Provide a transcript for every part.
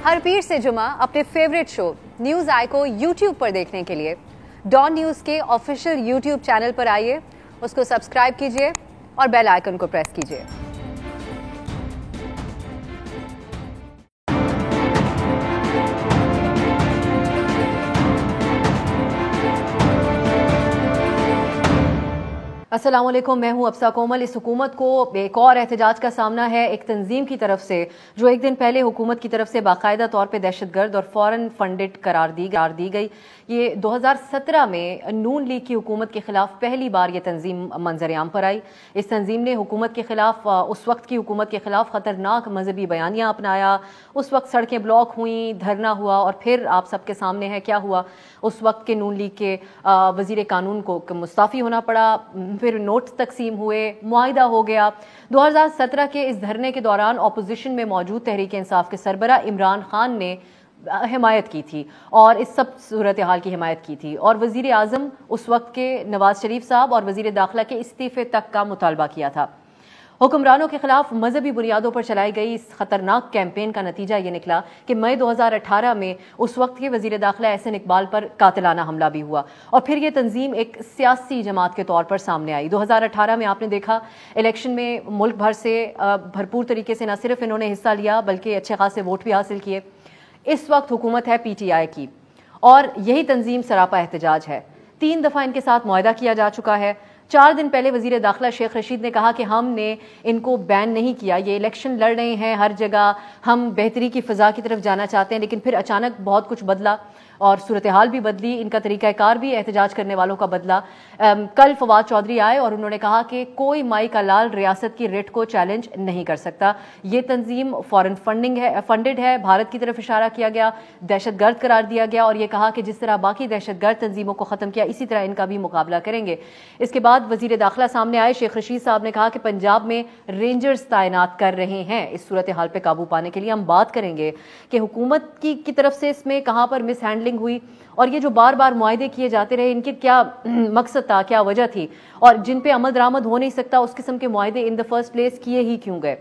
ہر پیر سے جمعہ اپنے فیوریٹ شو نیوز آئی کو یوٹیوب پر دیکھنے کے لیے ڈان نیوز کے آفیشیل یوٹیوب چینل پر آئیے، اس کو سبسکرائب کیجیے اور بیل آئیکن کو پریس کیجیے۔ السلام علیکم، میں ہوں ابسا کومل۔ اس حکومت کو ایک اور احتجاج کا سامنا ہے ایک تنظیم کی طرف سے جو ایک دن پہلے حکومت کی طرف سے باقاعدہ طور پہ دہشت گرد اور فورن فنڈڈ قرار دی گئی۔ یہ 2017 میں نون لیگ کی حکومت کے خلاف پہلی بار یہ تنظیم منظر عام پر آئی۔ اس تنظیم نے حکومت کے خلاف، اس وقت کی حکومت کے خلاف خطرناک مذہبی بیانیاں اپنایا۔ اس وقت سڑکیں بلاک ہوئیں، دھرنا ہوا، اور پھر آپ سب کے سامنے ہے کیا ہوا۔ اس وقت کے نون لیگ کے وزیر قانون کو مستعفی ہونا پڑا، پھر نوٹ تقسیم ہوئے، معاہدہ ہو گیا۔ 2017 کے اس دھرنے کے دوران اپوزیشن میں موجود تحریک انصاف کے سربراہ عمران خان نے حمایت کی تھی اور اس سب صورتحال کی حمایت کی تھی، اور وزیر اعظم اس وقت کے نواز شریف صاحب اور وزیر داخلہ کے استعفے تک کا مطالبہ کیا تھا۔ حکمرانوں کے خلاف مذہبی بنیادوں پر چلائی گئی اس خطرناک کیمپین کا نتیجہ یہ نکلا کہ مئی 2018 میں اس وقت کے وزیر داخلہ احسن اقبال پر قاتلانہ حملہ بھی ہوا، اور پھر یہ تنظیم ایک سیاسی جماعت کے طور پر سامنے آئی۔ 2018 میں آپ نے دیکھا الیکشن میں ملک بھر سے بھرپور طریقے سے نہ صرف انہوں نے حصہ لیا بلکہ اچھے خاصے ووٹ بھی حاصل کیے۔ اس وقت حکومت ہے پی ٹی آئی کی، اور یہی تنظیم سراپا احتجاج ہے۔ 3 دفعہ ان کے ساتھ معاہدہ کیا جا چکا ہے۔ 4 دن پہلے وزیر داخلہ شیخ رشید نے کہا کہ ہم نے ان کو بین نہیں کیا، یہ الیکشن لڑ رہے ہیں ہر جگہ، ہم بہتری کی فضا کی طرف جانا چاہتے ہیں، لیکن پھر اچانک بہت کچھ بدلا اور صورتحال بھی بدلی، ان کا طریقہ کار بھی احتجاج کرنے والوں کا بدلا۔ کل فواد چودھری آئے اور انہوں نے کہا کہ کوئی مائی کا لال ریاست کی ریٹ کو چیلنج نہیں کر سکتا، یہ تنظیم فورن فنڈڈ ہے، بھارت کی طرف اشارہ کیا گیا، دہشت گرد قرار دیا گیا، اور یہ کہا کہ جس طرح باقی دہشت گرد تنظیموں کو ختم کیا اسی طرح ان کا بھی مقابلہ کریں گے۔ اس کے بعد وزیر داخلہ سامنے آئے، شیخ رشید صاحب نے کہا کہ پنجاب میں رینجرز تعینات کر رہے ہیں اس صورتحال پہ قابو پانے کے لیے۔ ہم بات کریں گے کہ حکومت کی طرف سے اس میں کہاں پر مس ہینڈلنگ ہوئی، اور یہ جو بار بار معاہدے کیے جاتے رہے ان کے کیا مقصد تھا، کیا وجہ تھی، اور جن پہ عمل درآمد ہو نہیں سکتا اس قسم کے معاہدے ان دی فرسٹ پلیس کیے ہی کیوں گئے۔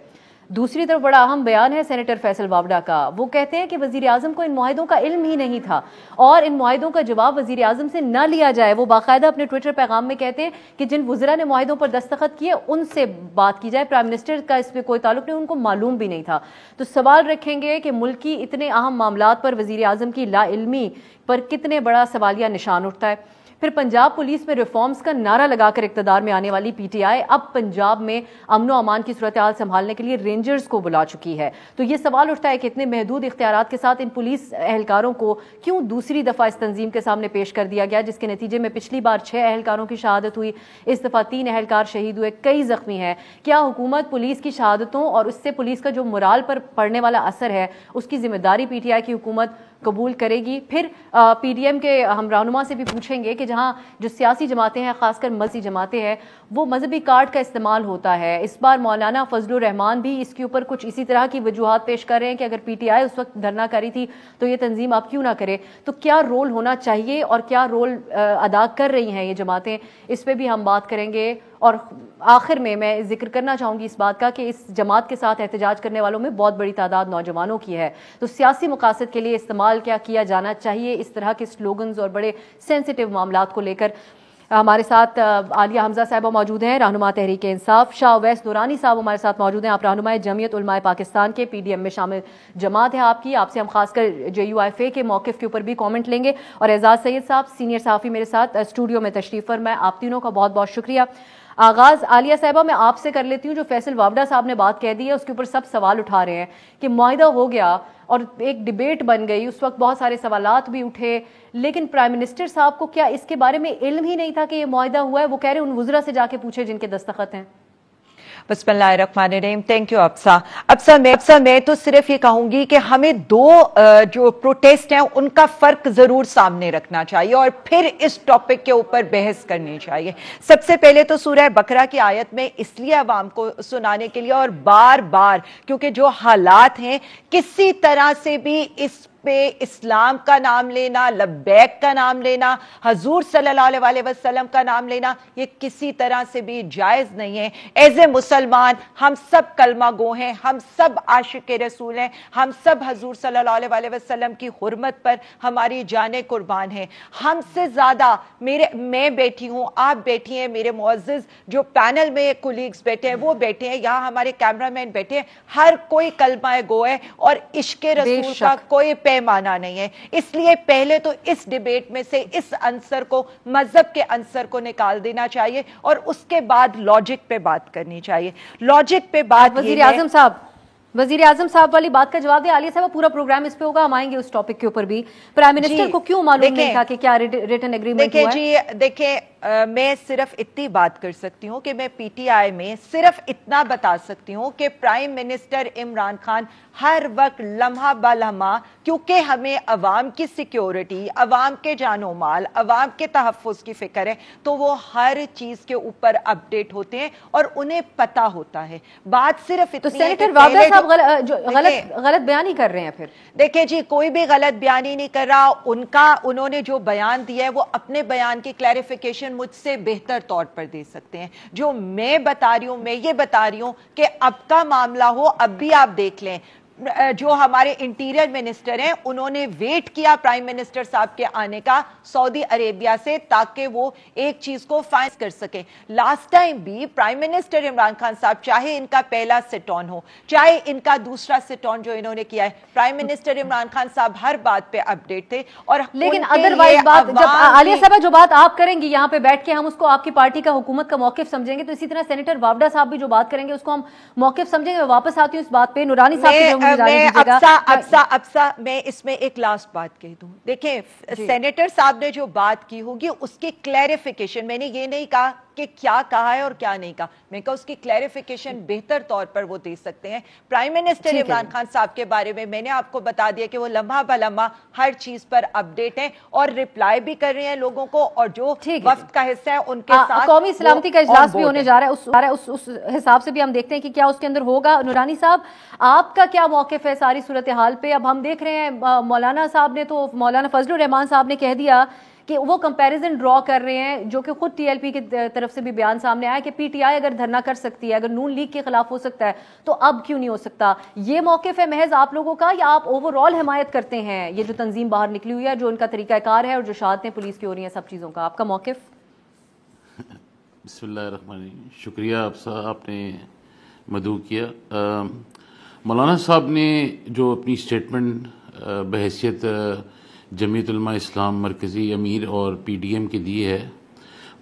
دوسری طرف بڑا اہم بیان ہے سینیٹر فیصل وابڈا کا، وہ کہتے ہیں کہ وزیر اعظم کو ان معاہدوں کا علم ہی نہیں تھا، اور ان معاہدوں کا جواب وزیر اعظم سے نہ لیا جائے۔ وہ باقاعدہ اپنے ٹویٹر پیغام میں کہتے ہیں کہ جن وزراء نے معاہدوں پر دستخط کیے ان سے بات کی جائے، پرائم منسٹر کا اس پہ کوئی تعلق نہیں، ان کو معلوم بھی نہیں تھا۔ تو سوال رکھیں گے کہ ملک کی اتنے اہم معاملات پر وزیر اعظم کی لا علمی پر کتنے بڑا سوالیہ نشان اٹھتا ہے۔ پھر پنجاب پولیس میں ریفارمز کا نعرہ لگا کر اقتدار میں آنے والی پی ٹی آئی اب پنجاب میں امن و امان کی صورتحال سنبھالنے کے لیے رینجرز کو بلا چکی ہے۔ تو یہ سوال اٹھتا ہے کہ اتنے محدود اختیارات کے ساتھ ان پولیس اہلکاروں کو کیوں دوسری دفعہ اس تنظیم کے سامنے پیش کر دیا گیا، جس کے نتیجے میں پچھلی بار 6 اہلکاروں کی شہادت ہوئی، اس دفعہ 3 اہلکار شہید ہوئے، کئی زخمی ہیں۔ کیا حکومت پولیس کی شہادتوں اور اس سے پولیس کا جو morale پر پڑنے والا اثر ہے اس کی ذمہ داری پی ٹی آئی کی حکومت قبول کرے گی؟ پھر پی ڈی ایم کے ہم رہنما سے بھی پوچھیں گے کہ جہاں جو سیاسی جماعتیں ہیں، خاص کر مذہبی جماعتیں ہیں، وہ مذہبی کارڈ کا استعمال ہوتا ہے۔ اس بار مولانا فضل الرحمان بھی اس کے اوپر کچھ اسی طرح کی وجوہات پیش کر رہے ہیں کہ اگر پی ٹی آئی اس وقت دھرنا کری تھی تو یہ تنظیم آپ کیوں نہ کرے۔ تو کیا رول ہونا چاہیے اور کیا رول ادا کر رہی ہیں یہ جماعتیں، اس پہ بھی ہم بات کریں گے۔ اور آخر میں ذکر کرنا چاہوں گی اس بات کا کہ اس جماعت کے ساتھ احتجاج کرنے والوں میں بہت بڑی تعداد نوجوانوں کی ہے، تو سیاسی مقاصد کے لیے استعمال کیا جانا چاہیے اس طرح کے سلوگنز اور بڑے سینسٹیو معاملات کو لے کر۔ ہمارے ساتھ عالیہ حمزہ صاحبہ موجود ہیں، رہنما تحریک انصاف۔ شاہ اویس نورانی صاحب ہمارے ساتھ موجود ہیں، آپ رہنما جمعیت علماء پاکستان کے، پی ڈی ایم میں شامل جماعت ہے آپ کی، آپ سے ہم خاص کر جے یو ایف اے کے موقف کے اوپر بھی کامنٹ لیں گے۔ اور اعزاز سید صاحب سینئر صحافی میرے ساتھ اسٹوڈیو میں تشریف فرمائے، آپ تینوں کا بہت بہت شکریہ۔ آغاز عالیہ صاحبہ میں آپ سے کر لیتی ہوں، جو فیصل وابڈا صاحب نے بات کہہ دی ہے اس کے اوپر سب سوال اٹھا رہے ہیں کہ معاہدہ ہو گیا اور ایک ڈیبیٹ بن گئی، اس وقت بہت سارے سوالات بھی اٹھے، لیکن پرائم منسٹر صاحب کو کیا اس کے بارے میں علم ہی نہیں تھا کہ یہ معاہدہ ہوا ہے؟ وہ کہہ رہے ہیں ان وزراء سے جا کے پوچھے جن کے دستخط ہیں۔ بسم اللہ الرحمن الرحیم۔ تھینک یو ابسا، میں تو صرف یہ کہوں گی کہ ہمیں 2 جو پروٹیسٹ ہیں ان کا فرق ضرور سامنے رکھنا چاہیے اور پھر اس ٹاپک کے اوپر بحث کرنی چاہیے۔ سب سے پہلے تو سورہ بقرہ کی آیت میں اس لیے عوام کو سنانے کے لیے اور بار بار کیونکہ جو حالات ہیں کسی طرح سے بھی اس پہ اسلام کا نام لینا, لبیک کا نام لینا, حضور صلی اللہ علیہ وسلم کا نام لینا, یہ کسی طرح سے بھی جائز نہیں ہے. ایز اے مسلمان ہم سب کلمہ گو ہیں, ہم سب عاشق رسول ہیں, ہم سب حضور صلی اللہ علیہ وسلم کی حرمت پر ہماری جانیں قربان ہیں. ہم سے زیادہ میں بیٹھی ہوں, آپ بیٹھی ہیں, میرے معزز جو پینل میں کولیگز بیٹھے ہیں وہ بیٹھے ہیں, یہاں ہمارے کیمرہ مین بیٹھے ہیں, ہر کوئی کلمہ گو ہے اور عشق رسول کا کوئی پیمانہ نہیں ہے. اس لیے پہلے تو اس ڈیبیٹ میں سے اس عنصر کو, مذہب کے عنصر کو نکال دینا چاہیے اور اس کے بعد لاجک پہ بات کرنی چاہیے. لاجک پہ بات وزیر اعظم صاحب والی بات کا جواب دیں. عالیہ صاحب پورا پروگرام اس پہ ہوگا, ہم آئیں گے اس ٹاپک کے اوپر بھی. پرائم منسٹر کو کیوں معلوم نہیں تھا کہ کیا ریٹن ایگریمنٹ ہوا ہے؟ دیکھیں میں صرف اتنی بات کر سکتی ہوں کہ میں پی ٹی آئی میں صرف اتنا بتا سکتی ہوں کہ پرائم منسٹر عمران خان ہر وقت لمحہ بلمحہ, کیونکہ ہمیں عوام کی سیکیورٹی, عوام کے جان و مال, عوام کے تحفظ کی فکر ہے, تو وہ ہر چیز کے اوپر اپڈیٹ ہوتے ہیں اور انہیں پتا ہوتا ہے. بات صرف اتنی ہے کہ سینیٹر صاحب غلط بیانی کر رہے ہیں. پھر دیکھیں جی, کوئی بھی غلط بیانی نہیں کر رہا. انہوں نے جو بیان دیا ہے وہ اپنے بیان کی کلیریفیکیشن مجھ سے بہتر طور پر دے سکتے ہیں. جو میں بتا رہی ہوں, میں یہ بتا رہی ہوں کہ اب کا معاملہ ہو, اب بھی آپ دیکھ لیں جو ہمارے انٹیریئر منسٹر ہیں انہوں نے ویٹ کیا پرائم منسٹر صاحب کے آنے کا سعودی عربیہ سے, تاکہ وہ ایک چیز کو فائنل کر سکیں. لاسٹ ٹائم بھی پرائم منسٹر عمران خان صاحب, چاہے ان کا پہلا سٹ آن ہو, چاہے ان کا دوسرا سٹ آن جو انہوں نے کیا ہے, پرائم منسٹر عمران خان صاحب ہر بات پہ اپڈیٹ تھے. اور لیکن ادروائز بات جب عالیہ صاحب جو بات آپ کریں گی یہاں پہ بیٹھ کے, ہم اس کو آپ کی پارٹی کا, حکومت کا موقف سمجھیں گے, تو اسی طرح سینیٹر واوڈا صاحب بھی جو بات کریں گے اس کو ہم موقف سمجھیں گے. واپس آتی ہوں اس بات پہ. نورانی صاحب میں اس میں ایک لاسٹ بات کہہ دوں. دیکھیں سینیٹر صاحب نے جو بات کی ہوگی اس کی کلیریفیکیشن, میں نے یہ نہیں کہا کہ کیا کہا ہے اور کیا نہیں کہا, میں کہا اس کی کلیریفیکیشن بہتر طور پر وہ دے سکتے ہیں. پرائم منسٹر عمران خان صاحب کے بارے میں نے آپ کو بتا دیا کہ وہ لمحہ بلمحہ ہر چیز پر اپڈیٹ ہیں اور ریپلائی بھی کر رہے ہیں لوگوں کو, اور جو وفد کا حصہ ہے ان کے ساتھ قومی سلامتی کا اجلاس بھی ہونے جا رہا ہے, اس حساب سے بھی ہم دیکھتے ہیں کہ کیا اس کے اندر ہوگا. نورانی صاحب آپ کا کیا موقف ہے ساری صورتحال پہ؟ اب ہم دیکھ رہے ہیں مولانا صاحب نے, تو مولانا فضل الرحمان صاحب نے کہہ دیا کہ وہ کمپیریزن ڈرا کر رہے ہیں, جو کہ خود ٹی ایل پی کی طرف سے بھی بیان سامنے آیا کہ پی ٹی آئی اگر دھرنا کر سکتی ہے, اگر نون لیگ کے خلاف ہو سکتا ہے, تو اب کیوں نہیں ہو سکتا. یہ موقف ہے محض آپ لوگوں کا, یا آپ اوور آل حمایت کرتے ہیں یہ جو تنظیم باہر نکلی ہوئی ہے, جو ان کا طریقہ کار ہے اور جو شہادتیں پولیس کی ہو رہی ہیں, سب چیزوں کا آپ کا موقف؟ بسم اللہ الرحمن الرحیم. شکریہ آپ نے مدعو کیا. مولانا صاحب نے جو اپنی اسٹیٹمنٹ بحیثیت جمعیت علماء اسلام مرکزی امیر اور پی ڈی ایم کی دی ہے,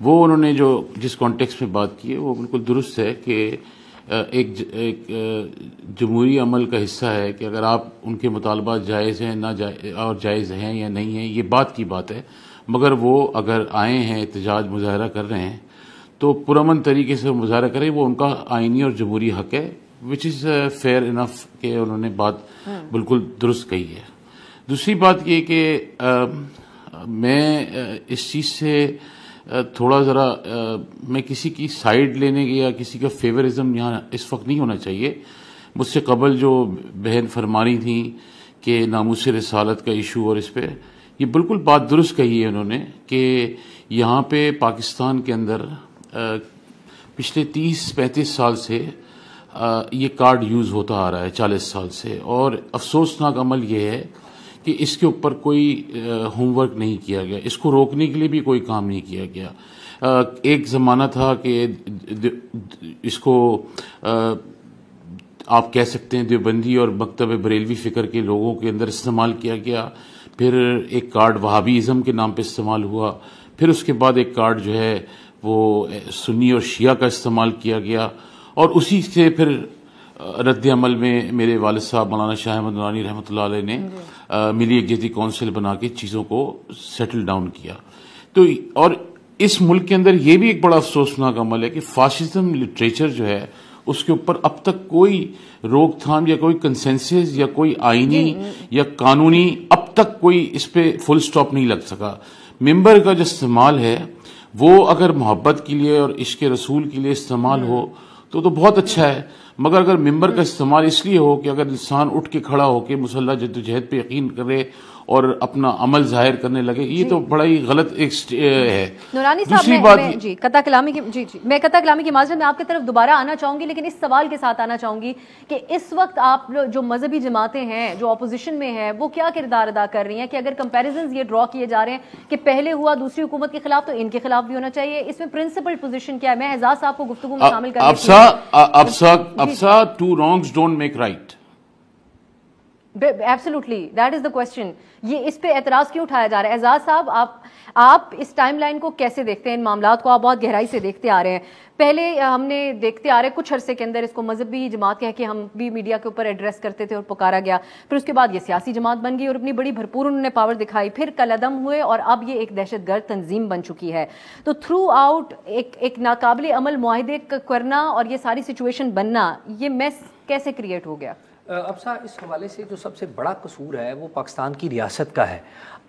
وہ انہوں نے جو جس کانٹیکس میں بات کی ہے وہ بالکل درست ہے کہ ایک جمہوری عمل کا حصہ ہے کہ اگر آپ ان کے مطالبات جائز ہیں اور جائز ہیں یا نہیں ہیں, یہ بات کی بات ہے, مگر وہ اگر آئے ہیں احتجاج مظاہرہ کر رہے ہیں تو پرامن طریقے سے مظاہرہ کریں, وہ ان کا آئینی اور جمہوری حق ہے, وچ از فیئر انف کہ انہوں نے بات بالکل درست کہی ہے. دوسری بات یہ کہ میں اس چیز سے تھوڑا ذرا میں کسی کی سائیڈ لینے کے یا کسی کا فیورزم یہاں اس وقت نہیں ہونا چاہیے. مجھ سے قبل جو بہن فرمانی تھیں کہ ناموس رسالت کا ایشو, اور اس پہ یہ بالکل بات درست کہی ہے انہوں نے کہ یہاں پہ پاکستان کے اندر پچھلے 30-35 سال سے یہ کارڈ یوز ہوتا آ رہا ہے, 40 سال سے, اور افسوسناک عمل یہ ہے کہ اس کے اوپر کوئی ہوم ورک نہیں کیا گیا, اس کو روکنے کے لیے بھی کوئی کام نہیں کیا گیا. ایک زمانہ تھا کہ اس کو آپ کہہ سکتے ہیں دیوبندی اور مکتب بریلوی فکر کے لوگوں کے اندر استعمال کیا گیا, پھر ایک کارڈ وہابی ازم کے نام پہ استعمال ہوا, پھر اس کے بعد ایک کارڈ جو ہے وہ سنی اور شیعہ کا استعمال کیا گیا, اور اسی سے پھر رد عمل میں میرے والد صاحب مولانا شاہ احمد نورانی رحمۃ اللہ علیہ نے ملی یکجہتی کونسل بنا کے چیزوں کو سیٹل ڈاؤن کیا. تو اور اس ملک کے اندر یہ بھی ایک بڑا افسوسناک عمل ہے کہ فاشزم لٹریچر جو ہے اس کے اوپر اب تک کوئی روک تھام یا کوئی کنسنسس یا کوئی آئینی یا قانونی اب تک کوئی اس پہ فل سٹاپ نہیں لگ سکا. ممبر کا جو استعمال ہے وہ اگر محبت کے لیے اور عشق رسول کے لیے استعمال ہو تو بہت اچھا ہے, مگر اگر ممبر کا استعمال اس لیے ہو کہ اگر انسان اٹھ کے کھڑا ہو کے مسلح جدوجہد پہ یقین کرے اور اپنا عمل ظاہر کرنے لگے, یہ تو بڑا ہی غلط ایک ہے. نورانی صاحب, جی قطع کلامی کی میں قطع کلامی کی معذرت, میں آپ کی طرف دوبارہ آنا چاہوں گی, لیکن اس سوال کے ساتھ آنا چاہوں گی کہ اس وقت آپ جو مذہبی جماعتیں ہیں جو اپوزیشن میں ہیں وہ کیا کردار ادا کر رہی ہیں کہ اگر کمپیریزنز یہ ڈرا کیے جا رہے ہیں کہ پہلے ہوا دوسری حکومت کے خلاف تو ان کے خلاف بھی ہونا چاہیے, اس میں پرنسپل پوزیشن کیا ہے؟ میں اعزاز صاحب کو گفتگو میں شامل افسا two wrongs don't make right. Absolutely, that is the question. یہ اس پہ اعتراض کیوں اٹھایا جا رہا ہے؟ اعزاز صاحب, آپ اس ٹائم لائن کو کیسے دیکھتے ہیں؟ ان معاملات کو آپ بہت گہرائی سے دیکھتے آ رہے ہیں. پہلے ہم نے دیکھتے آ رہے کچھ عرصے کے اندر اس کو مذہبی جماعت کہہ کے ہم بھی میڈیا کے اوپر ایڈریس کرتے تھے اور پکارا گیا, پھر اس کے بعد یہ سیاسی جماعت بن گئی اور اپنی بڑی بھرپور انہوں نے پاور دکھائی, پھر کالعدم ہوئے اور اب یہ ایک دہشت گرد تنظیم بن چکی ہے. تو تھرو آؤٹ ایک ناقابل عمل معاہدے کرنا اور یہ ساری سچویشن بننا, یہ میس کیسے کریٹ ہو گیا؟ افسا, اس حوالے سے جو سب سے بڑا قصور ہے وہ پاکستان کی ریاست کا ہے.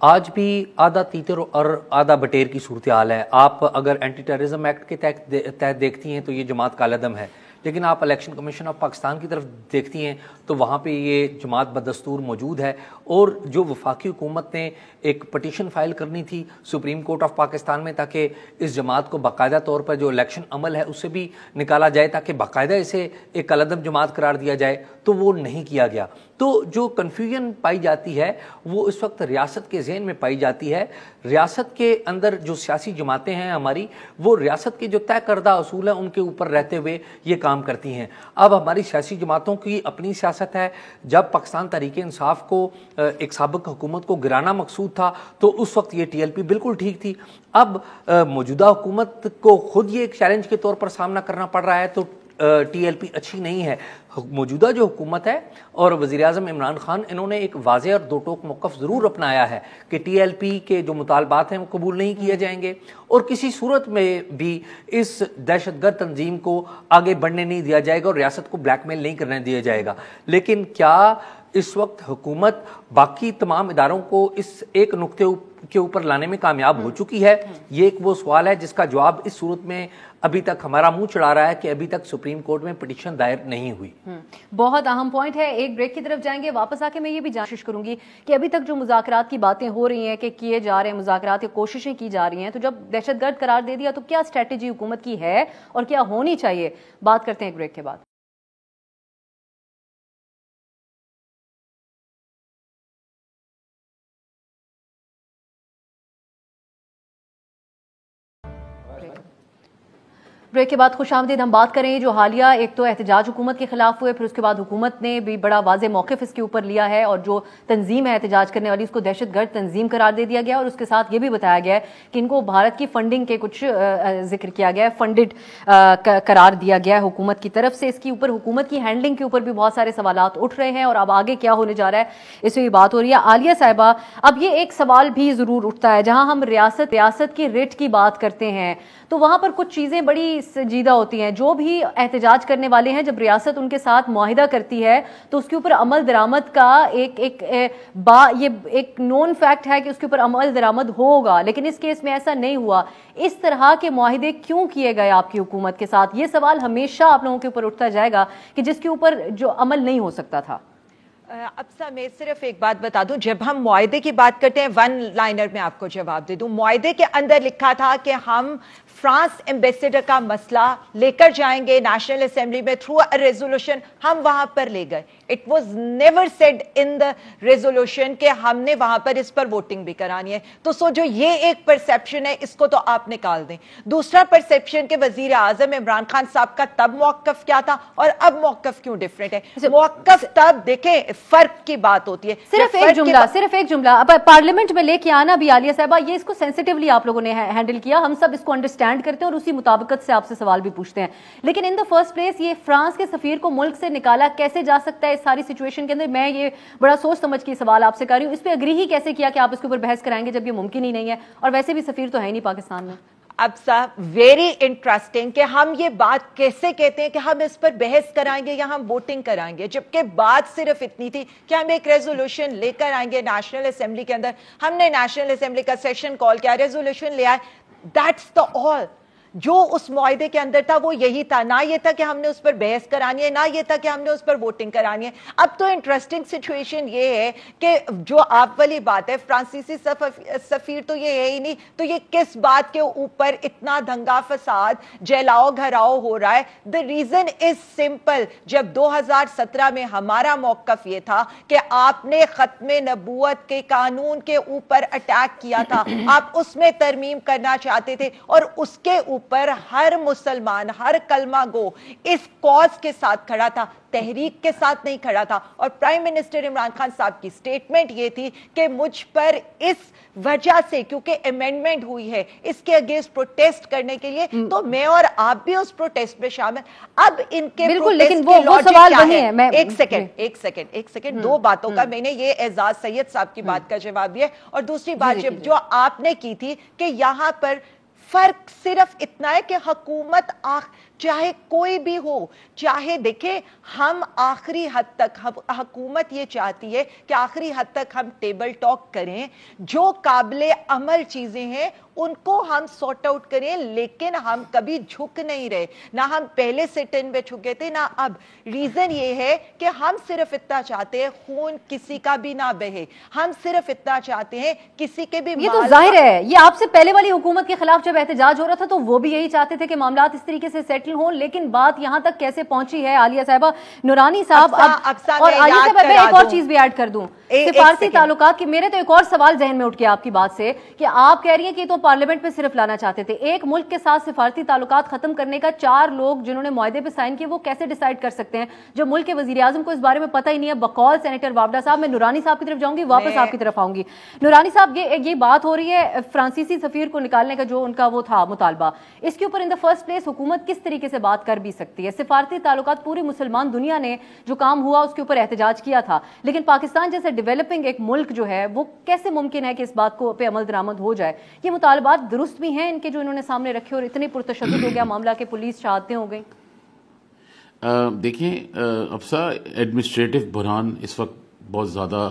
آج بھی آدھا تیتر اور آدھا بٹیر کی صورتحال ہے. آپ اگر اینٹی ٹیررزم ایکٹ کے تحت دیکھتی ہیں تو یہ جماعت کالعدم ہے, لیکن آپ الیکشن کمیشن آف پاکستان کی طرف دیکھتی ہیں تو وہاں پہ یہ جماعت بدستور موجود ہے. اور جو وفاقی حکومت نے ایک پٹیشن فائل کرنی تھی سپریم کورٹ آف پاکستان میں تاکہ اس جماعت کو باقاعدہ طور پر جو الیکشن عمل ہے اسے بھی نکالا جائے تاکہ باقاعدہ اسے ایک کالعدم جماعت قرار دیا جائے, تو وہ نہیں کیا گیا. تو جو کنفیوژن پائی جاتی ہے وہ اس وقت ریاست کے ذہن میں پائی جاتی ہے. ریاست کے اندر جو سیاسی جماعتیں ہیں ہماری, وہ ریاست کے جو طے کردہ اصول ہیں ان کے اوپر رہتے ہوئے یہ کام کرتی ہیں. اب ہماری سیاسی جماعتوں کی اپنی سیاست ہے. جب پاکستان تحریک انصاف کو ایک سابق حکومت کو گرانا مقصود تھا تو اس وقت یہ ٹی ایل پی بالکل ٹھیک تھی. اب موجودہ حکومت کو خود یہ ایک چیلنج کے طور پر سامنا کرنا پڑ رہا ہے تو ٹی ایل پی اچھی نہیں ہے. موجودہ جو حکومت ہے اور وزیر اعظم عمران خان, انہوں نے ایک واضح اور دو ٹوک موقف ضرور اپنایا ہے کہ ٹی ایل پی کے جو مطالبات ہیں وہ قبول نہیں کیے جائیں گے اور کسی صورت میں بھی اس دہشت گرد تنظیم کو آگے بڑھنے نہیں دیا جائے گا اور ریاست کو بلیک میل نہیں کرنے دیا جائے گا. لیکن کیا اس وقت حکومت باقی تمام اداروں کو اس ایک نقطے کے اوپر لانے میں کامیاب ہو چکی ہے؟ یہ ایک وہ سوال ہے جس کا جواب اس صورت میں ابھی تک ہمارا منہ چڑھا رہا ہے کہ ابھی تک سپریم کورٹ میں پٹیشن دائر نہیں ہوئی. بہت اہم پوائنٹ ہے. ایک بریک کی طرف جائیں گے, واپس آ کے میں یہ بھی کوشش کروں گی کہ ابھی تک جو مذاکرات کی باتیں ہو رہی ہیں کہ کیے جا رہے ہیں مذاکرات, کوششیں کی جا رہی ہیں, تو جب دہشت گرد قرار دے دیا تو کیا اسٹریٹجی حکومت کی ہے اور کیا ہونی چاہیے؟ بات کرتے ہیں ایک بریک کے بعد. بریک کے بعد خوش آمدید. ہم بات کریں جو حالیہ ایک تو احتجاج حکومت کے خلاف ہوئے, پھر اس کے بعد حکومت نے بھی بڑا واضح موقف اس کے اوپر لیا ہے اور جو تنظیم ہے احتجاج کرنے والی اس کو دہشت گرد تنظیم قرار دے دیا گیا اور اس کے ساتھ یہ بھی بتایا گیا ہے کہ ان کو بھارت کی فنڈنگ کے کچھ ذکر کیا گیا ہے, فنڈڈ قرار دیا گیا ہے حکومت کی طرف سے. اس کے اوپر حکومت کی ہینڈلنگ کے اوپر بھی بہت سارے سوالات اٹھ رہے ہیں اور اب آگے کیا ہونے جا رہا ہے اس میں بھی بات ہو رہی ہے. عالیہ صاحبہ, اب یہ ایک سوال بھی ضرور اٹھتا ہے جہاں ہم ریاست کی ریٹ کی بات کرتے ہیں تو وہاں پر کچھ چیزیں بڑی سنجیدہ ہوتی ہیں. جو بھی احتجاج کرنے والے ہیں, جب ریاست ان کے ساتھ معاہدہ کرتی ہے تو اس کے اوپر عمل درآمد کا یہ ایک نون فیکٹ ہے کہ اس کے اوپر عمل درآمد ہوگا, لیکن اس کیس میں ایسا نہیں ہوا. اس طرح کے معاہدے کیوں کیے گئے آپ کی حکومت کے ساتھ؟ یہ سوال ہمیشہ آپ لوگوں کے اوپر اٹھتا جائے گا کہ جس کے اوپر جو عمل نہیں ہو سکتا تھا. افسا, میں صرف ایک بات بتا دوں, جب ہم معاہدے کی بات کرتے ہیں, ون لائنر میں آپ کو جواب دے دوں. معاہدے کے اندر لکھا تھا کہ ہم فرانس ایمبیسیڈر کا مسئلہ لے کر جائیں گے نیشنل اسمبلی میں تھرو ریزولوشن. ہم وہاں پر لے گئے. It was never said in the resolution کہ ہم نے وہاں پر اس پر ووٹنگ بھی کرانی ہے. تو سو جو یہ ایک پرسیپشن ہے اس کو تو آپ نکال دیں. دوسرا پرسیپشن کہ وزیر اعظم عمران خان صاحب کا تب موقف کیا تھا اور اب موقف کیوں ڈفرینٹ ہے. موقف تب دیکھیں فرق کی بات ہوتی ہے. صرف ایک جملہ اب پارلیمنٹ میں لے کے آنا بھی عالیہ صاحبہ, یہ اس کو سینسیٹیولی آپ لوگوں نے ہینڈل کیا. ہم سب اس کو انڈرسٹینڈ کرتے ہیں اور اسی مطابقت سے آپ سے سوال بھی پوچھتے ہیں, لیکن ان دا فرسٹ پلیس یہ فرانس کے سفیر کو ملک سے نکالا کیسے جا سکتا ہے اس ساری سچویشن کے اندر؟ میں یہ بڑا سوچ سمجھ کے سوال آپ سے کر رہی ہوں. اس پہ اگری ہی کیسے کیا کہ آپ اس کے اوپر بحث کرائیں گے جب یہ ممکن ہی نہیں ہے, اور ویسے بھی سفیر تو ہے نہیں پاکستان میں. اب صاحب ویری انٹرسٹنگ کہ ہم یہ بات کیسے کہتے ہیں کہ ہم اس پر بحث کرائیں گے یا ہم ووٹنگ کرائیں گے, جبکہ بات صرف اتنی تھی کہ ہم ایک ریزولوشن لے کر آئیں گے نیشنل اسمبلی کے اندر. ہم نے نیشنل اسمبلی کا سیشن کال کیا, ریزولوشن لے آئے, دیٹس دا آل. جو اس معاہدے کے اندر تھا وہ یہی تھا. نہ یہ تھا کہ ہم نے اس پر بحث کرانی ہے, نہ یہ تھا کہ ہم نے اس پر ووٹنگ کرانی ہے. اب تو انٹرسٹنگ سچویشن یہ ہے کہ جو آپ والی بات ہے, فرانسیسی سفیر تو یہ ہے ہی نہیں, تو یہ کس بات کے اوپر اتنا دنگا فساد جلاؤ گھراؤ ہو رہا ہے؟ The reason is simple. جب 2017 میں ہمارا موقف یہ تھا کہ آپ نے ختم نبوت کے قانون کے اوپر اٹیک کیا تھا, آپ اس میں ترمیم کرنا چاہتے تھے, اور اس کے اوپر ہر مسلمان, ہر کلمہ گو اس کاز کے ساتھ کھڑا تھا, تحریک کے ساتھ نہیں کھڑا تھا. اور پرائم منسٹر عمران خان صاحب کی سٹیٹمنٹ یہ تھی کہ مجھ پر اس وجہ سے, کیونکہ امینڈمنٹ ہوئی ہے, اس کے اگینسٹ پروٹیسٹ کرنے کے لیے, تو میں اور آپ بھی اس پروٹیسٹ میں شامل. اب ان کے لیکن وہ سوال وہی ہے. ایک سیکنڈ دو باتوں کا میں نے یہ اعزاز سید صاحب کی بات کا جواب دیا, اور دوسری بات جو آپ نے کی تھی کہ یہاں پر فرق صرف اتنا ہے کہ حکومت چاہے کوئی بھی ہو, چاہے دیکھیں ہم آخری حد تک, حکومت یہ چاہتی ہے کہ آخری حد تک ہم ٹیبل ٹاک کریں, جو قابل عمل چیزیں ہیں ان کو ہم سارٹ آؤٹ کریں, لیکن ہم کبھی جھک نہیں رہے, نہ ہم پہلے سٹ ان پہ جھکے تھے نہ اب. ریزن یہ ہے کہ ہم صرف اتنا چاہتے ہیں خون کسی کا بھی نہ بہے, ہم صرف اتنا چاہتے ہیں کسی کے بھی. یہ تو ظاہر ہے, یہ آپ سے پہلے والی حکومت کے خلاف جب احتجاج ہو رہا تھا تو وہ بھی یہی چاہتے تھے کہ معاملات اس طریقے سے سیٹل ہوں, لیکن بات یہاں تک کیسے پہنچی ہے عالیہ صاحبہ, نورانی صاحب, اور عالیہ صاحب میں ایک اور چیز بھی ایڈ کر دوں, سفارتی تعلقات کی. میرے تو ایک اور سوال ذہن میں اٹھ گیا آپ کی بات سے کہ آپ کہہ رہی ہیں کہ تو پارلیمنٹ میں صرف لانا چاہتے تھے. ایک ملک کے ساتھ سفارتی تعلقات ختم کرنے کا 4 لوگ جنہوں نے معاہدے پہ سائن کیے وہ کیسے ڈیسائیڈ کر سکتے ہیں جب ملک کے وزیر اعظم کو اس بارے میں پتہ ہی نہیں ہے؟ بقول سینیٹر وابڈا صاحب, میں نورانی صاحب کی طرف جاؤں گی, واپس آپ کی طرف آؤں گی. نورانی صاحب, یہ بات ہو رہی ہے فرانسیسی سفیر کو نکالنے کا جو ان کا وہ تھا مطالبہ, اس کے اوپر ان دا فرسٹ پلیس حکومت کس طریقے سے بات کر بھی سکتی ہے؟ سفارتی تعلقات, پوری مسلمان دنیا نے جو کام ہوا اس کے اوپر احتجاج کیا تھا, لیکن پاکستان جیسے ڈیولپنگ ایک ملک جو ہے وہ کیسے ممکن ہے کہ اس بات کو پہ عمل درآمد ہو جائے؟ یہ مطالبات درست بھی ہیں ان کے جو انہوں نے سامنے رکھے, اور اتنے پرتشدد ہو گیا معاملہ کہ پولیس شہادتیں ہو گئیں؟ دیکھیں افسا, ایڈمنسٹریٹو بحران اس وقت بہت زیادہ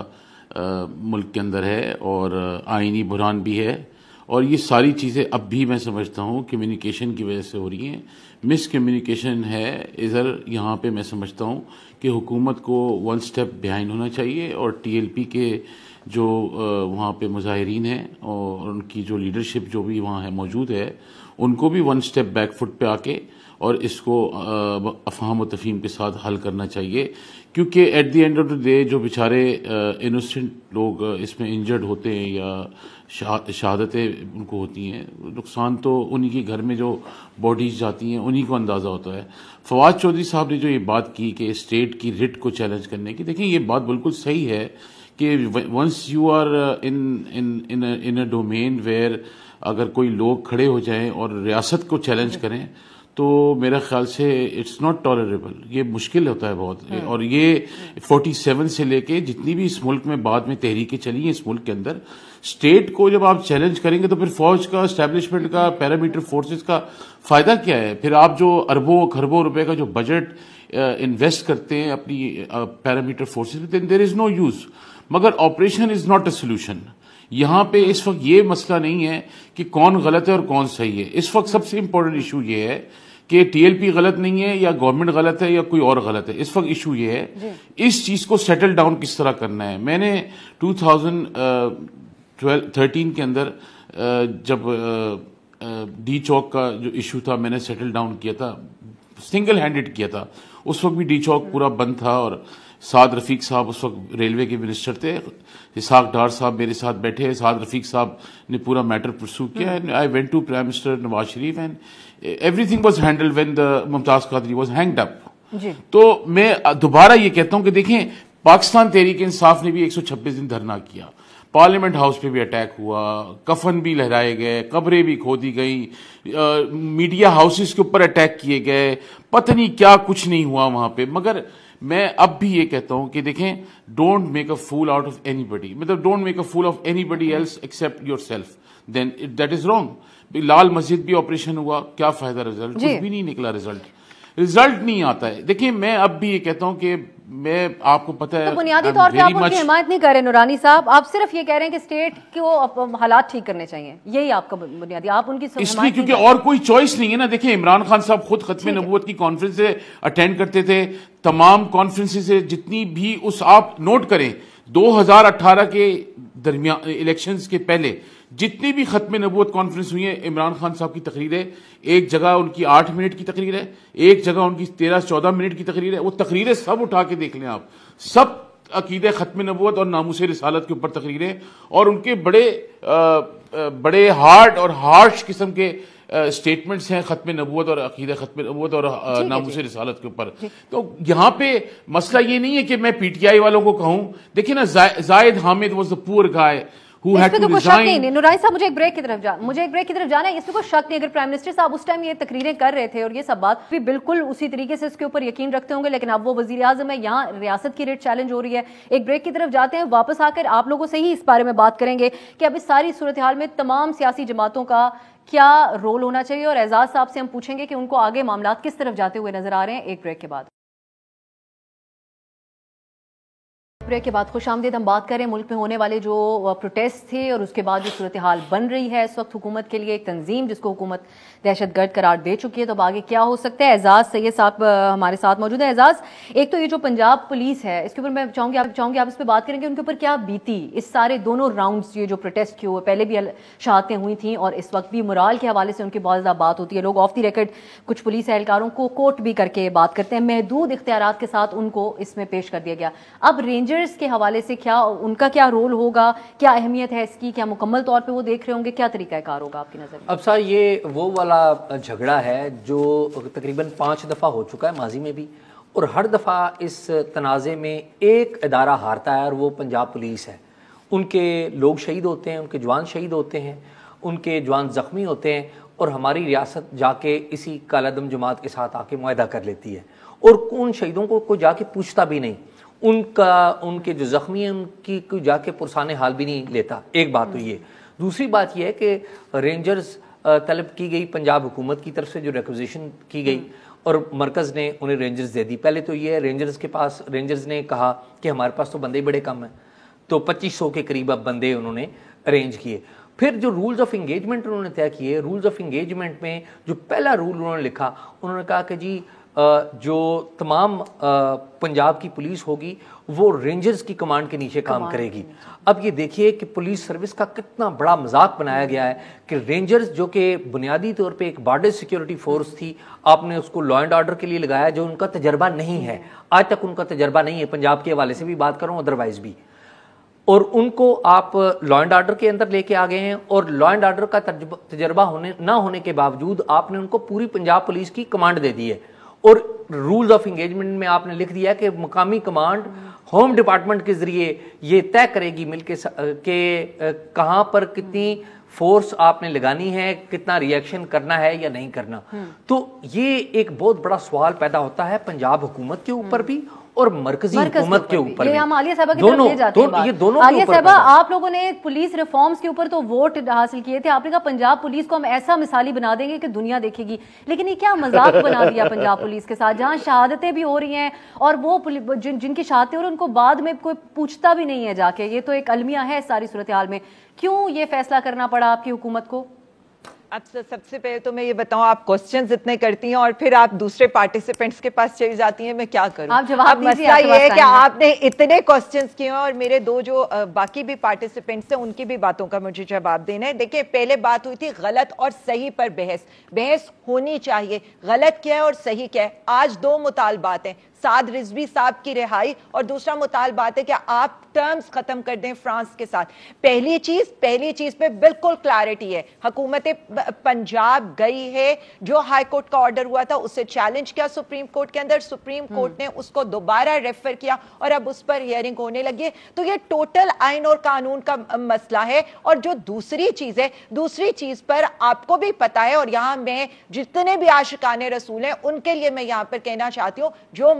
ملک کے اندر ہے, اور آئینی بحران بھی ہے, اور یہ ساری چیزیں اب بھی میں سمجھتا ہوں کمیونیکیشن کی وجہ سے ہو رہی ہیں. مس کمیونیکیشن ہے ادھر. یہاں پہ میں سمجھتا ہوں کہ حکومت کو 1 سٹیپ بیہائنڈ ہونا چاہیے, اور ٹی ایل پی کے جو وہاں پہ مظاہرین ہیں اور ان کی جو لیڈرشپ جو بھی وہاں ہے موجود ہے, ان کو بھی 1 سٹیپ بیک فٹ پہ آ کے اور اس کو افہام و تفہیم کے ساتھ حل کرنا چاہیے. کیونکہ at the end of the day جو بیچارے انوسنٹ لوگ اس میں انجرڈ ہوتے ہیں یا شہادتیں ان کو ہوتی ہیں, نقصان تو انہی کے گھر میں جو باڈیز جاتی ہیں انہی کو اندازہ ہوتا ہے. فواد چودھری صاحب نے جو یہ بات کی کہ اسٹیٹ کی رٹ کو چیلنج کرنے کی, دیکھیں یہ بات بالکل صحیح ہے کہ once you are in a domain where اگر کوئی لوگ کھڑے ہو جائیں اور ریاست کو چیلنج کریں تو میرا خیال سے اٹس ناٹ ٹالریبل. یہ مشکل ہوتا ہے بہت, اور یہ 47 سے لے کے جتنی بھی اس ملک میں بعد میں تحریکیں چلی ہیں اس ملک کے اندر, اسٹیٹ کو جب آپ چیلنج کریں گے تو پھر فوج کا, اسٹیبلشمنٹ کا, پیرامیٹر فورسز کا فائدہ کیا ہے؟ پھر آپ جو اربوں کھربوں روپے کا جو بجٹ انویسٹ کرتے ہیں اپنی پیرامیٹر فورسز میں, دیر از نو یوز. مگر operation is not a solution. یہاں پہ اس وقت یہ مسئلہ نہیں ہے کہ کون غلط ہے اور کون صحیح ہے. اس وقت سب سے امپورٹنٹ ایشو یہ ہے کہ ٹی ایل پی غلط نہیں ہے یا گورنمنٹ غلط ہے یا کوئی اور غلط ہے. اس وقت ایشو یہ ہے اس چیز کو سیٹل ڈاؤن کس طرح کرنا ہے. میں نے 2013 کے اندر جب ڈی چوک کا جو ایشو تھا میں نے سیٹل ڈاؤن کیا تھا, سنگل ہینڈڈ کیا تھا. اس وقت بھی ڈی چوک پورا بند تھا, اور سعد رفیق صاحب اس وقت ریلوے کے منسٹر تھے, اسحاق ڈار صاحب میرے ساتھ بیٹھے, سعد رفیق صاحب نے پورا میٹر پرسو کیا. I went to prime minister Nawaz Sharif and everything was handled when the Mumtaz Qadri was hanged up. تو میں دوبارہ یہ کہتا ہوں کہ دیکھیں پاکستان تحریک انصاف نے بھی 126 دن دھرنا کیا, پارلیمنٹ ہاؤس پہ بھی اٹیک ہوا, کفن بھی لہرائے گئے, قبریں بھی کھودی گئیں, میڈیا ہاؤسز کے اوپر اٹیک کیے گئے, پتہ نہیں کیا کچھ نہیں ہوا وہاں پہ. مگر میں اب بھی یہ کہتا ہوں کہ دیکھیں don't make a fool out of anybody, مطلب don't make a fool of anybody else except yourself, then that is wrong. Lal Masjid بھی آپریشن ہوا, کیا فائدہ رزلٹ؟ کچھ بھی نہیں نکلا, رزلٹ نہیں آتا ہے. دیکھیں میں اب بھی یہ کہتا ہوں کہ میں آپ کو پتہ ہے تو بنیادی طور پہ آپ ان کی حمایت نہیں کر رہے نورانی صاحب, آپ صرف یہ کہہ رہے ہیں کہ اسٹیٹ کو حالات ٹھیک کرنے چاہیے, یہی آپ کا بنیادی, آپ ان کی اس لیے کیونکہ اور کوئی چوائس نہیں ہے نا. دیکھیں عمران خان صاحب خود ختم نبوت کی کانفرنس اٹینڈ کرتے تھے, تمام کانفرنس سے جتنی بھی آپ نوٹ کریں 2018 کے درمیان الیکشنز کے پہلے جتنی بھی ختم نبوت کانفرنس ہوئی ہیں, عمران خان صاحب کی تقریر ہے, ایک جگہ ان کی 8 منٹ کی تقریر ہے, ایک جگہ ان کی 13-14 منٹ کی تقریر ہے. وہ تقریریں سب اٹھا کے دیکھ لیں آپ, سب عقیدہ ختم نبوت اور ناموس رسالت کے اوپر تقریریں, اور ان کے بڑے ہارڈ اور ہارش قسم کے سٹیٹمنٹس ہیں ختم نبوت اور عقیدہ ختم نبوت اور ناموس رسالت کے اوپر. تو یہاں پہ مسئلہ یہ نہیں ہے کہ میں پی ٹی آئی والوں کو کہوں, دیکھیں نا Zahid Hamid was the poor guy who had to resign. نورانی صاحب مجھے ایک بریک کی طرف جانا ہے, اس میں کوئی شک نہیں, اگر پرائم منسٹر صاحب اس ٹائم یہ تقریریں کر رہے تھے اور یہ سب بات بھی بالکل اسی طریقے سے اس کے اوپر یقین رکھتے ہوں گے, لیکن اب وہ وزیر اعظم ہے, یہاں ریاست کی ریٹ چیلنج ہو رہی ہے. ایک بریک کی طرف جاتے ہیں, واپس آ کر آپ لوگوں سے ہی اس بارے میں بات کریں گے کہ اب اس ساری صورتحال میں تمام سیاسی جماعتوں کا کیا رول ہونا چاہیے, اور اعزاز صاحب سے ہم پوچھیں گے کہ ان کو آگے معاملات کس طرف جاتے ہوئے نظر آ رہے ہیں. ایک بریک کے بعد کے بعد خوش آمدید. ہم بات کریں ملک میں ہونے والے جو پروٹیسٹ تھے اور اس کے بعد جو صورتحال بن رہی ہے اس وقت حکومت کے لیے, ایک تنظیم جس کو حکومت دہشت گرد قرار دے چکی ہے, تو اب آگے کیا ہو سکتا ہے. اعزاز سید صاحب ہمارے ساتھ موجود ہیں. اعزاز, ایک تو یہ جو پنجاب پولیس ہے اس کے اوپر میں چاہوں گی آپ اس پہ بات کریں کہ ان کے اوپر کیا بیتی اس سارے دونوں راؤنڈز, یہ جو پروٹیسٹ کیے ہوئے پہلے بھی شہادتیں ہوئی تھیں اور اس وقت بھی مرال کے حوالے سے ان کی بہت زیادہ بات ہوتی ہے. لوگ آف دی ریکارڈ کچھ پولیس اہلکاروں کو کوٹ بھی کر کے بات کرتے ہیں, محدود اختیارات کے ساتھ ان کو اس میں پیش کر دیا گیا. اب رینجرز کے حوالے سے کیا ان کا کیا رول ہوگا, کیا اہمیت ہے اس کی, کیا مکمل طور پہ وہ دیکھ رہے ہوں گے, کیا طریقہ کار ہوگا آپ کی نظر میں؟ اب سر یہ وہ والا جھگڑا ہے جو تقریباً 5 دفعہ ہو چکا ہے ماضی میں بھی, اور ہر دفعہ اس تنازع میں ایک ادارہ ہارتا ہے اور وہ پنجاب پولیس ہے. ان کے لوگ شہید ہوتے ہیں, ان کے جوان شہید ہوتے ہیں, ان کے جوان زخمی ہوتے ہیں, اور ہماری ریاست جا کے اسی کالعدم جماعت کے ساتھ آ کے معاہدہ کر لیتی ہے, اور ان شہیدوں کو کوئی جا کے پوچھتا بھی نہیں, ان کے جو زخمی ہیں ان کی کوئی جا کے پرسان حال بھی نہیں لیتا. ایک بات تو یہ. دوسری بات یہ ہے کہ رینجرز طلب کی گئی پنجاب حکومت کی طرف سے, جو ریکوزیشن کی گئی اور مرکز نے انہیں رینجرز دے دی. پہلے تو یہ رینجرز نے کہا کہ ہمارے پاس تو بندے بڑے کم ہیں, تو 2500 کے قریب اب بندے انہوں نے ارینج کیے. پھر جو رولز آف انگیجمنٹ انہوں نے طے کیے, رولز آف انگیجمنٹ میں جو پہلا رول انہوں نے لکھا, انہوں نے کہا کہ جی جو تمام پنجاب کی پولیس ہوگی وہ رینجرز کی کمانڈ کے نیچے کام کرے گی. اب یہ دیکھیے کہ پولیس سروس کا کتنا بڑا مذاق بنایا گیا ہے کہ رینجرز جو کہ بنیادی طور پہ ایک بارڈر سیکیورٹی فورس تھی, آپ نے اس کو لا اینڈ آرڈر کے لیے لگایا, جو ان کا تجربہ نہیں ہے, آج تک ان کا تجربہ نہیں ہے, پنجاب کے حوالے سے بھی بات کروں ادروائز بھی, اور ان کو آپ لا اینڈ آرڈر کے اندر لے کے آ گئے ہیں, اور لا اینڈ آرڈر کا تجربہ نہ ہونے کے باوجود آپ نے ان کو پوری پنجاب پولیس کی کمانڈ دے دی ہے. اور رولز آف انگیجمنٹ میں آپ نے لکھ دیا کہ مقامی کمانڈ ہوم ڈپارٹمنٹ کے ذریعے یہ طے کرے گی مل کے کہ کہاں پر کتنی فورس آپ نے لگانی ہے, کتنا ری ایکشن کرنا ہے یا نہیں کرنا. تو یہ ایک بہت بڑا سوال پیدا ہوتا ہے پنجاب حکومت کے اوپر بھی اور مرکزی حکومت کے اوپر بھی. ہم عالیہ صاحبہ کی طرف لے جاتے ہیں. عالیہ صاحبہ, آپ لوگوں نے پولیس ریفارمز کے اوپر تو ووٹ حاصل کیے تھے, آپ نے کہا پنجاب پولیس کو ہم ایسا مثالی بنا دیں گے کہ دنیا دیکھے گی, لیکن یہ کیا مذاق بنا دیا پنجاب پولیس کے ساتھ, جہاں شہادتیں بھی ہو رہی ہیں اور وہ جن کی شہادتیں ہو رہی ہیں ان کو بعد میں کوئی پوچھتا بھی نہیں ہے جا کے. یہ تو ایک المیہ ہے ساری صورتحال میں. کیوں یہ فیصلہ کرنا پڑا آپ کی حکومت کو؟ اب سب سے پہلے تو میں یہ بتاؤں, آپ کوسچنز اتنے کرتی ہیں اور پھر آپ دوسرے پارٹیسپینٹس کے پاس چلی جاتی ہیں, میں کیا کروں. اب مسئلہ یہ ہے کہ آپ نے اتنے کوسچنز کیے ہیں اور میرے دو جو باقی بھی پارٹیسپینٹس ہیں ان کی بھی باتوں کا مجھے جواب دینا ہے. دیکھیں, پہلے بات ہوئی تھی غلط اور صحیح پر بحث ہونی چاہیے, غلط کیا ہے اور صحیح کیا ہے. آج 2 مطالبات ہیں, سعد رضوی صاحب کی رہائی, اور دوسرا مطالبات ہے کہ آپ ٹرمز ختم کر دیں فرانس کے ساتھ. پہلی چیز پہ بالکل کلیئرٹی ہے, حکومت پنجاب گئی ہے, جو ہائی کورٹ کا آرڈر ہوا تھا اسے چیلنج کیا سپریم کورٹ کے اندر, سپریم کورٹ نے اس کو دوبارہ ریفر کیا اور اب اس پر ہیئرنگ ہونے لگی ہے. تو یہ ٹوٹل آئین اور قانون کا مسئلہ ہے. اور جو دوسری چیز پر آپ کو بھی پتا ہے, اور یہاں میں جتنے بھی عاشقان رسول ہیں ان کے لیے میں یہاں پر کہنا چاہتی ہوں, جو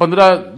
15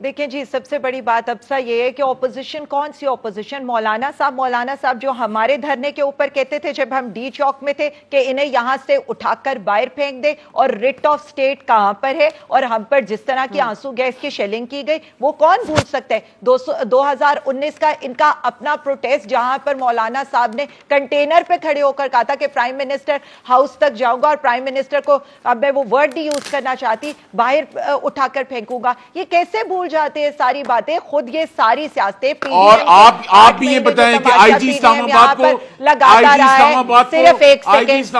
دیکھیں جی، سب سے بڑی بات اب سا یہ ہے کہ اپوزیشن کون سی اپوزیشن؟ مولانا صاحب جو ہمارے دھرنے کے اوپر کہتے تھے جب ہم ڈی چوک میں تھے کہ انہیں یہاں سے اٹھا کر باہر پھینک دے، اور ریٹ آف سٹیٹ کہاں پر ہے، اور ہم پر جس طرح کی آنسو گیس کی شیلنگ کی گئی، وہ کون بھول سکتا ہے؟ 2019 کا ان کا اپنا پروٹیسٹ جہاں پر مولانا صاحب نے کنٹینر پہ کھڑے ہو کر کہا تھا کہ پرائم منسٹر ہاؤس تک جاؤں گا اور پرائم منسٹر کو اب میں وہ ورڈ نہیں یوز کرنا چاہتی، باہر اٹھا کر پھینکوں گا۔ یہ کیسے بھول جاتے ہیں ساری باتیں؟ خود یہ ساری سیاستیں اور آپ بھی یہ بتائیں کہ آئی جی اسلام آباد کو لگاتا رہا ہے، صرف ایک سیکنڈ،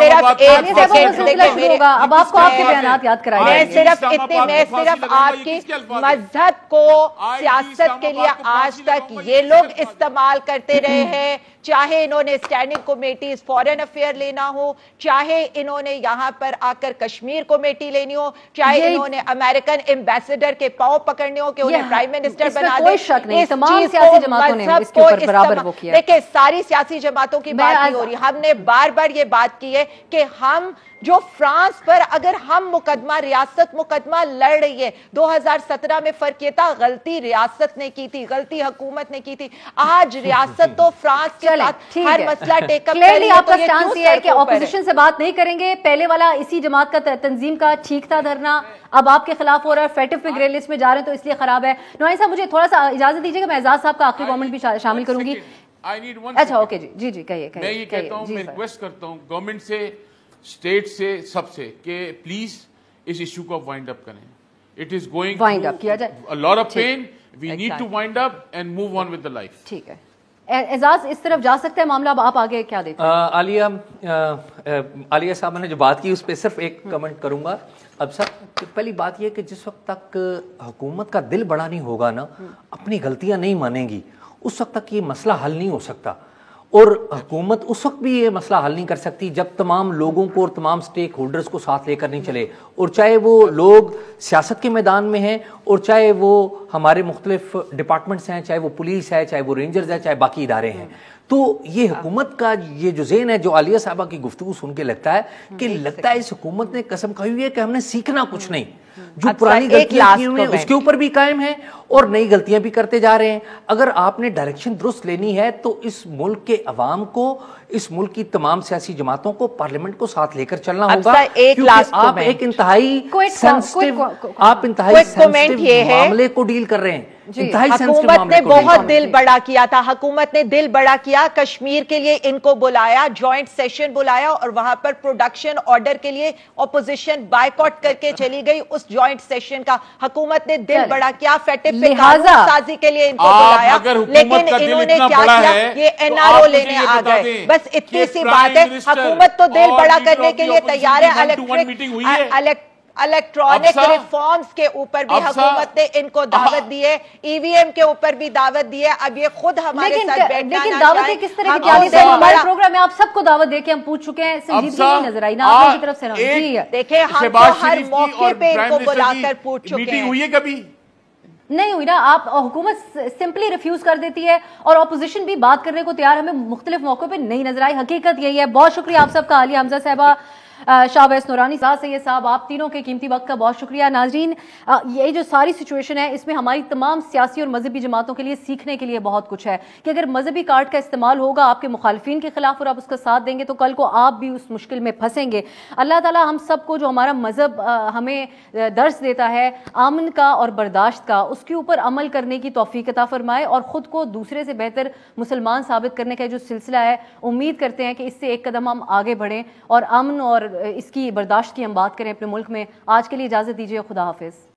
اب آپ کو آپ کے بیانات یاد کرائے میں صرف آپ کی مذہب کو سیاست کے لیے آج تک یہ لوگ استعمال کرتے رہے ہیں، چاہے انہوں نے اسٹینڈنگ کمیٹیز فورن افیئر لینا ہو، چاہے انہوں نے یہاں پر آ کر کشمیر کمیٹی لینی ہو، چاہے انہوں نے امریکن ایمبیسڈر کے پاؤں پکڑنے ہو کہ انہیں پرائم منسٹر بنا دے۔ کوئی شک نہیں، تمام سیاسی جماعتوں نے اس کے اوپر برابر وہ کیا۔ دیکھیں ساری سیاسی جماعتوں کی بات نہیں ہو رہی، ہم نے بار بار یہ بات کی ہے کہ ہم جو فرانس پر اگر ہم مقدمہ ریاست مقدمہ لڑ رہی ہے، 2017 میں فرق یہ تھا غلطی ریاست نے کی تھی، غلطی حکومت نے کی تھی، آج ریاست تو فرانس کے ساتھ ہر مسئلہ ٹیک اپ کر رہی ہے، آپ کا سٹانس یہ ہے کہ اپوزیشن سے بات نہیں کریں گے، پہلے والا اسی جماعت کا تنظیم کا ٹھیک تھا دھرنا، اب آپ کے خلاف ہو رہا ہے، فیٹو پہ گرے لسٹ میں جا رہے ہیں تو اس لیے خراب ہے۔ نوائن صاحب مجھے تھوڑا سا اجازت دیجیے کہ میں اعزاز صاحب کا آخری کامنٹ بھی شامل کروں گی۔ اچھا اوکے جی جی کہیے۔ میں یہ کہتا ہوں، میں ریکویسٹ کرتا ہوں گورنمنٹ سے، اسٹیٹ سے، سب سے کہ پلیز اس ایشو کو وائنڈ اپ کریں۔ اٹ از گوئنگ وائنڈ اپ کیا جائے، a lot of pain, we need to wind up and move on with the life۔ ٹھیک ہے اعزاز، اس طرف جا سکتا ہے معاملہ، اب آپ آگے کیا دیکھتے ہیں؟ عالیہ صاحب نے جو بات کی اس پہ صرف ایک کمنٹ کروں گا۔ اب سر پہلی بات یہ کہ جس وقت تک حکومت کا دل بڑا نہیں ہوگا نا، اپنی غلطیاں نہیں مانیں گی، اس وقت تک یہ مسئلہ حل نہیں ہو سکتا، اور حکومت اس وقت بھی یہ مسئلہ حل نہیں کر سکتی جب تمام لوگوں کو اور تمام سٹیک ہولڈرز کو ساتھ لے کر نہیں چلے، اور چاہے وہ لوگ سیاست کے میدان میں ہیں، اور چاہے وہ ہمارے مختلف ڈپارٹمنٹس ہیں، چاہے وہ پولیس ہے، چاہے وہ رینجرز ہے، چاہے باقی ادارے ہیں۔ تو یہ حکومت کا یہ جو ذہن ہے، جو عالیہ صاحبہ کی گفتگو سن کے لگتا ہے کہ لگتا ہے اس حکومت نے قسم کھائی ہوئی ہے کہ ہم نے سیکھنا کچھ نہیں، جو پرانی غلطیاں کی ہوئی ہیں اس کے اوپر بھی قائم ہیں اور نئی غلطیاں بھی کرتے جا رہے ہیں۔ اگر آپ نے ڈائریکشن درست لینی ہے تو اس ملک کے عوام کو، اس ملک کی تمام سیاسی جماعتوں کو، پارلیمنٹ کو ساتھ لے کر چلنا ہوگا، کیونکہ آپ ایک انتہائی سینسٹیو معاملے کو ڈیل کر رہے ہیں۔ حکومت نے بہت دل بڑا کیا تھا، حکومت نے دل بڑا کیا، کشمیر کے لیے ان کو بلایا، جوائنٹ سیشن بلایا، اور وہاں پر پروڈکشن آرڈر کے لیے اپوزیشن بائیکاٹ کر کے چلی گئی اس جوائنٹ سیشن کا۔ حکومت نے دل بڑا کیا، فیٹف پہ قانون سازی کے لیے ان کو بلایا، لیکن انہوں نے کیا کیا، یہ این آر او لینے آ گئے۔ بس اتنی سی بات ہے، حکومت تو دل بڑا کرنے کے لیے تیار ہے، الیکٹرانک ریفارمز کے اوپر بھی حکومت نے ان کو دعوت دی ہے، ای وی ایم کے اوپر بھی دعوت دی ہے، اب یہ خود ہمارے ساتھ بیٹھنا لیکن دعوتیں کس طرح کی آتی ہیں؟ ہمارے پروگرام میں آپ سب کو دعوت دے کے ہم پوچھ چکے ہیں، سنجیدگی نہیں نظر آئی نا آپ کی طرف سے۔ جی دیکھیں ہم تو ہر موقع پہ ان کو بلا کر پوچھ چکے ہیں۔ ہوئی ہے کبھی نہیں ہوئی نا، آپ حکومت سمپلی ریفیوز کر دیتی ہے اور اپوزیشن بھی بات کرنے کو تیار ہمیں مختلف موقعوں پہ نہیں نظر آئی، حقیقت یہی ہے۔ بہت شکریہ آپ سب کا، عالیہ حمزہ صاحبہ، شاہباز نورانی، سید صاحب، آپ تینوں کے قیمتی وقت کا بہت شکریہ۔ ناظرین، یہ جو ساری سچویشن ہے اس میں ہماری تمام سیاسی اور مذہبی جماعتوں کے لیے سیکھنے کے لیے بہت کچھ ہے کہ اگر مذہبی کارڈ کا استعمال ہوگا آپ کے مخالفین کے خلاف اور آپ اس کا ساتھ دیں گے تو کل کو آپ بھی اس مشکل میں پھنسیں گے۔ اللہ تعالیٰ ہم سب کو جو ہمارا مذہب ہمیں درس دیتا ہے امن کا اور برداشت کا، اس کے اوپر عمل کرنے کی توفیق عطا فرمائے اور خود کو دوسرے سے بہتر مسلمان ثابت کرنے کا جو سلسلہ ہے، امید کرتے ہیں کہ اس سے ایک قدم ہم آگے بڑھیں اور امن اور اس کی برداشت کی ہم بات کریں اپنے ملک میں۔ آج کے لیے اجازت دیجیے، خدا حافظ۔